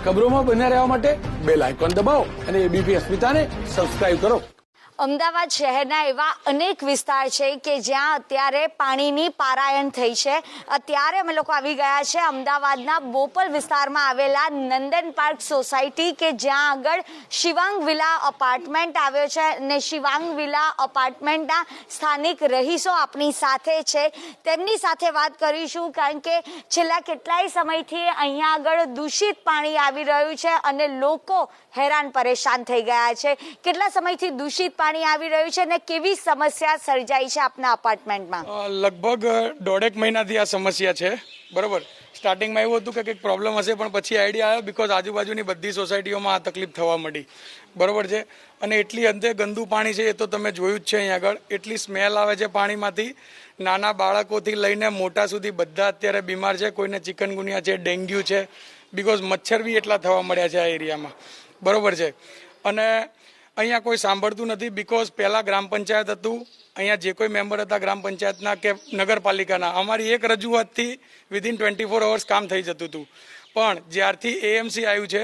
ખબરોમાં બન્યા રહેવા માટે બેલ આઇકોન દબાવો અને એબીપી અસ્મિતાને સબસ્ક્રાઇબ કરો. અમદાવાદ શહેરના એવા અનેક વિસ્તાર છે કે જ્યાં અત્યારે પાણીની પારાયણ થઈ છે. અત્યારે અમે લોકો આવી ગયા છે અમદાવાદના બોપલ વિસ્તારમાં આવેલા નંદન પાર્ક સોસાયટી કે જ્યાં આગળ શિવાંગ વિલા અપાર્ટમેન્ટ આવ્યો છે અને શિવાંગ વિલા અપાર્ટમેન્ટના સ્થાનિક રહીશો આપણી સાથે છે. તેમની સાથે વાત કરીશું કારણ કે છેલ્લા કેટલાય સમયથી અહીંયા આગળ દૂષિત પાણી આવી રહ્યું છે અને લોકો હેરાન પરેશાન થઈ ગયા છે. કેટલા સમયથી દૂષિત પાણી આવી રહ્યું છે અને કેવી સમસ્યા સર્જાઈ છે આપના અપાર્ટમેન્ટમાં? લગભગ 1.5 મહિનાથી આ સમસ્યા છે. બરોબર, સ્ટાર્ટિંગમાં એવું હતું કે કંઈક પ્રોબ્લેમ હશે, પણ પછી આઈડિયા આવ્યો બીકોઝ આજુબાજુની બધી સોસાયટીઓમાં આ તકલીફ થવા માંડી. બરોબર છે, અને એટલી અંતે ગંદુ પાણી છે એ તો તમે જોયું જ છે. અહીં આગળ એટલી સ્મેલ આવે છે પાણીમાંથી. નાના બાળકોથી લઈને મોટા સુધી બધા અત્યારે બીમાર છે. કોઈને ચિકનગુનિયા છે, ડેન્ગ્યુ છે, બીકોઝ મચ્છર બી એટલા થવા મળ્યા છે આ એરિયામાં. બરોબર છે, અને અહીંયા કોઈ સાંભળતું નથી બીકોઝ પહેલાં ગ્રામ પંચાયત હતું. અહીંયા જે કોઈ મેમ્બર હતા ગ્રામ પંચાયતના કે નગરપાલિકાના, અમારી એક રજૂઆતથી વિધિન 24 અવર્સ કામ થઈ જતું હતું. પણ જ્યારથી એએમસી આવ્યું છે,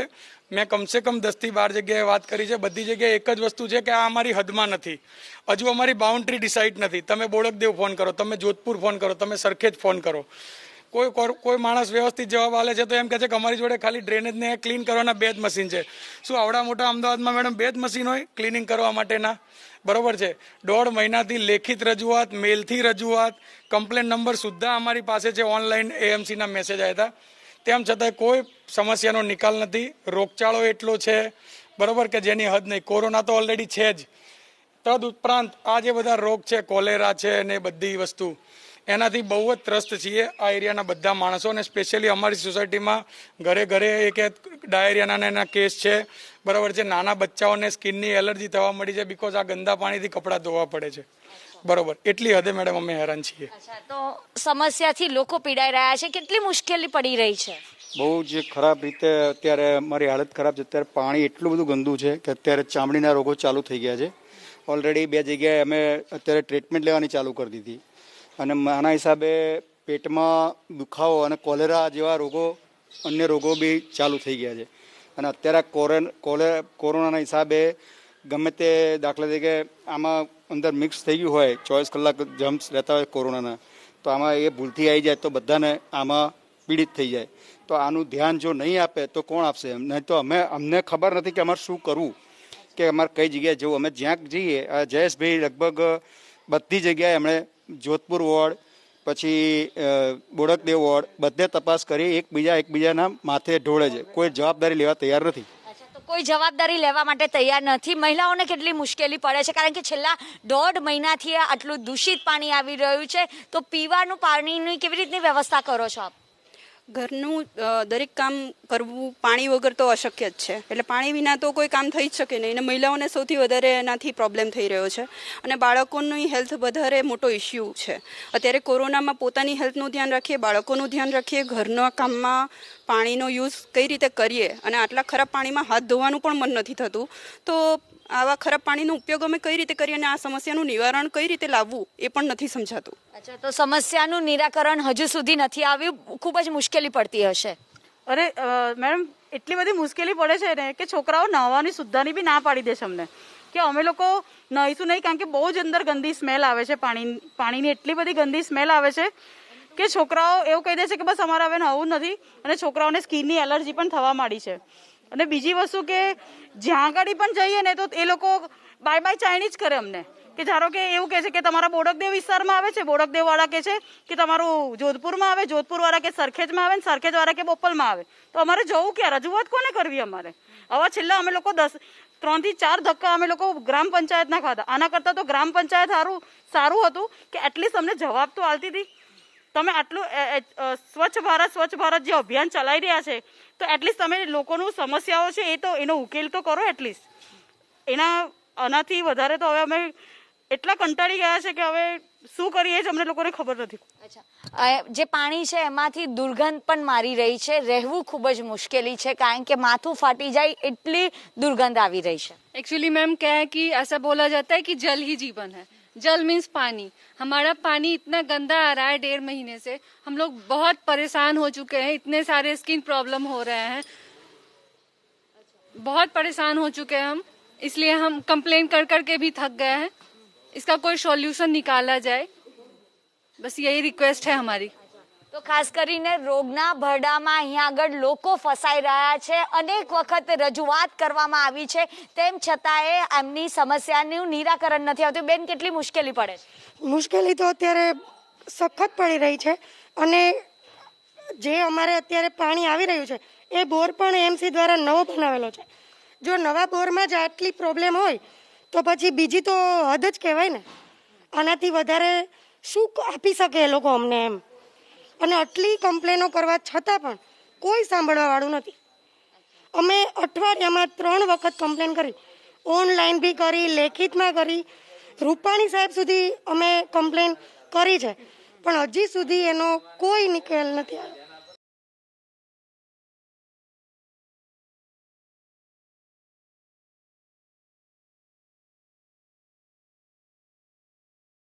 મેં કમસે કમ 10 થી 12 જગ્યાએ વાત કરી છે. બધી જગ્યાએ એક જ વસ્તુ છે કે આ અમારી હદમાં નથી. હજુ અમારી બાઉન્ડ્રી ડિસાઇડ નથી. તમે બોડકદેવ ફોન કરો, તમે જોધપુર ફોન કરો, તમે સરખેજ ફોન કરો, કોઈ માણસ વ્યવસ્થિત જવાબ આલે છે તો એમ કહે છે કે અમારી જોડે ખાલી ડ્રેનેજને ક્લીન કરવાના 2 જ મશીન છે. શું આવડા મોટા અમદાવાદમાં મેડમ 2 જ મશીન હોય ક્લિનિંગ કરવા માટેના? બરોબર છે, 1.5 મહિનાથી લેખિત રજૂઆત, મેલથી રજૂઆત, કમ્પ્લેન નંબર સુદ્ધા અમારી પાસે છે, ઓનલાઈન એએમસીના મેસેજ આવ્યા હતા. તેમ છતાં કોઈ સમસ્યાનો નિકાલ નથી. રોગચાળો એટલો છે, બરોબર, કે જેની હદ નહીં. કોરોના તો ઓલરેડી છે જ. તદ ઉપરાંત આ જે બધા રોગ છે, કોલેરા છે ને બધી વસ્તુ, એનાથી બહુ જ ત્રસ્ત છીએ આ એરિયાના બધા માણસો. અને સ્પેશિયલી અમારી સોસાયટીમાં ઘરે ઘરે એક ડાયરિયાના એના કેસ છે. બરાબર છે, નાના બચ્ચાઓને સ્કિનની એલર્જી થવા મળી છે બીકોઝ આ ગંદા પાણીથી કપડાં ધોવા પડે છે. બરોબર, એટલી હદે મેડમ અમે હેરાન છીએ. તો સમસ્યાથી લોકો પીડાઈ રહ્યા છે, કેટલી મુશ્કેલી પડી રહી છે? બહુ જ ખરાબ રીતે અત્યારે અમારી હાલત ખરાબ છે. અત્યારે પાણી એટલું બધું ગંદુ છે કે અત્યારે ચામડીના રોગો ચાલુ થઈ ગયા છે. ઓલરેડી 2 જગ્યાએ અમે અત્યારે ટ્રીટમેન્ટ લેવાની ચાલુ કરી દીધી, અને આના હિસાબે પેટમાં દુખાવો અને કોલેરા જેવા રોગો, અન્ય રોગો બી ચાલુ થઈ ગયા છે. અને અત્યારે કોરોનાના હિસાબે ગમે તે દાખલા તરીકે આમાં અંદર મિક્સ થઈ ગયું હોય, 24 કલાક જમ્સ રહેતા હોય કોરોનાના, તો આમાં એ ભૂલથી આવી જાય તો બધાને આમાં પીડિત થઈ જાય. તો આનું ધ્યાન જો નહીં આપે તો કોણ આપશે? નહીં તો અમને ખબર નથી કે અમારે શું કરવું, કે અમારે કઈ જગ્યાએ જવું. અમે જ્યાં જઈએ, જયેશભાઈ લગભગ બધી જગ્યાએ એમણે જોધપુર વોર્ડ, પછી બોડકદેવ વોર્ડ, બધે તપાસ કરી. એકબીજાના માથે ઢોળે છે, કોઈ જવાબદારી લેવા તૈયાર નથી. તો કોઈ જવાબદારી લેવા માટે તૈયાર નથી. મહિલાઓને કેટલી મુશ્કેલી પડે છે કારણ કે છેલ્લા 1.5 મહિનાથી આટલું દૂષિત પાણી આવી રહ્યું છે. તો પીવાનું પાણીની કેવી રીતની વ્યવસ્થા કરો છો આપ? ઘરનું દરેક કામ કરવું પાણી વગર તો અશક્ય જ છે. એટલે પાણી વિના તો કોઈ કામ થઈ જ શકે નહીં. અને મહિલાઓને સૌથી વધારે એનાથી પ્રોબ્લેમ થઈ રહ્યો છે. અને બાળકોની હેલ્થ વધારે મોટો ઇસ્યુ છે. અત્યારે કોરોનામાં પોતાની હેલ્થનું ધ્યાન રાખીએ, બાળકોનું ધ્યાન રાખીએ, ઘરના કામમાં પાણીનો યુઝ કઈ રીતે કરીએ, અને આટલા ખરાબ પાણીમાં હાથ ધોવાનું પણ મન નથી થતું. તો આવા ખરાબ પાણીનો ઉપયોગ અમે કઈ રીતે કરીએ અને આ સમસ્યાનું નિવારણ કઈ રીતે લાવવું એ પણ નથી સમજાતું. અચ્છા, તો સમસ્યાનું નિરાકરણ હજુ સુધી નથી આવ્યું. ખૂબ જ મુશ્કેલી પડતી હશે. અરે મેડમ, એટલી બધી મુશ્કેલી પડે છે ને કે છોકરાઓ નહાવાની સુદ્ધાની બી ના પાડી દે છે અમને, કે અમે લોકો નહીશું નહીં કારણ કે બહુ જ અંદર ગંદી સ્મેલ આવે છે. પાણીની એટલી બધી ગંદી સ્મેલ આવે છે કે છોકરાઓ એવું કહી દે છે કે બસ અમારે હવે નહાવું નથી. અને છોકરાઓને સ્કિનની એલર્જી પણ થવા માંડી છે. અને બીજી વસ્તુ કે જ્યાં આગળ પણ જઈએ ને તો એ લોકો બાય બાય ચાઇનીઝ કરે અમને. કે ધારો કે એવું કહે છે કે તમારા બોડકદેવ વિસ્તારમાં આવે છે, બોડકદેવ વાળા કહે છે કે તમારું જોધપુરમાં આવે, જોધપુર વાળા કે સરખેજમાં આવે, સરખેજ વાળા કે બોપલમાં આવે. તો અમારે જવું ક્યાં? રજૂઆત કોને કરવી અમારે? હવે છેલ્લા અમે લોકો 3 થી 4 ધક્કા અમે લોકો ગ્રામ પંચાયતના ખાધા. આના કરતાં તો ગ્રામ પંચાયત સારું હતું કે એટલીસ્ટ અમને જવાબ તો આલતી હતી. તમે આટલું સ્વચ્છ ભારત જે અભિયાન ચલાવી રહ્યા છે, તો એટલીસ્ટ તમે લોકોનું સમસ્યાઓ છે એનો ઉકેલ તો કરો એટલીસ્ટ. આનાથી વધારે તો હવે અમે એટલા કંટાળી ગયા છે કે હવે શું કરીએ છે અમને લોકોને ખબર નથી. અચ્છા, જે પાણી છે એમાંથી દુર્ગંધ પણ મારી રહી છે. રહેવું ખૂબ જ મુશ્કેલી છે કારણ કે માથું ફાટી જાય એટલી દુર્ગંધ આવી રહી છે. एक्चुअली मैम क्या है कि ऐसा बोला जाता है कि जल ही जीवन है. जल मीन्स पानी. हमारा पानी इतना गंदा आ रहा है 1.5 महीने से. हम लोग बहुत परेशान हो चुके हैं. इतने सारे स्किन प्रॉब्लम हो रहे हैं. बहुत परेशान हो चुके हैं हम, इसलिए हम कंप्लेन कर कर के भी थक गए हैं. इसका कोई सॉल्यूशन निकाला जाए, बस यही रिक्वेस्ट है हमारी. તો ખાસ કરીને રોગના ભરડામાં અહીંયા આગળ લોકો ફસાઈ રહ્યા છે. અનેક વખત રજૂઆત કરવામાં આવી છે, તેમ છતાંય એમની સમસ્યાનું નિરાકરણ નથી આવતું. બેન, કેટલી મુશ્કેલી પડે છે? મુશ્કેલી તો અત્યારે સખત પડી રહી છે અને જે અમારે અત્યારે પાણી આવી રહ્યું છે એ બોર પણ એમસી દ્વારા નવો બનાવેલો છે. જો નવા બોરમાં જ આટલી પ્રોબ્લેમ હોય તો પછી બીજી તો હદ જ કહેવાય ને. આનાથી વધારે શું આપી શકે એ લોકો અમને એમ. અને આટલી કમ્પ્લેનો કરવા છતાં પણ કોઈ સાંભળવાવાળું નથી. અમે અઠવાડિયામાં 3 વખત કમ્પ્લેન કરી, ઓનલાઈન બી કરી, લેખિતમાં કરી, રૂપાણી સાહેબ સુધી અમે કમ્પ્લેન કરી છે, પણ હજી સુધી એનો કોઈ નિકાલ નથી આવ્યો.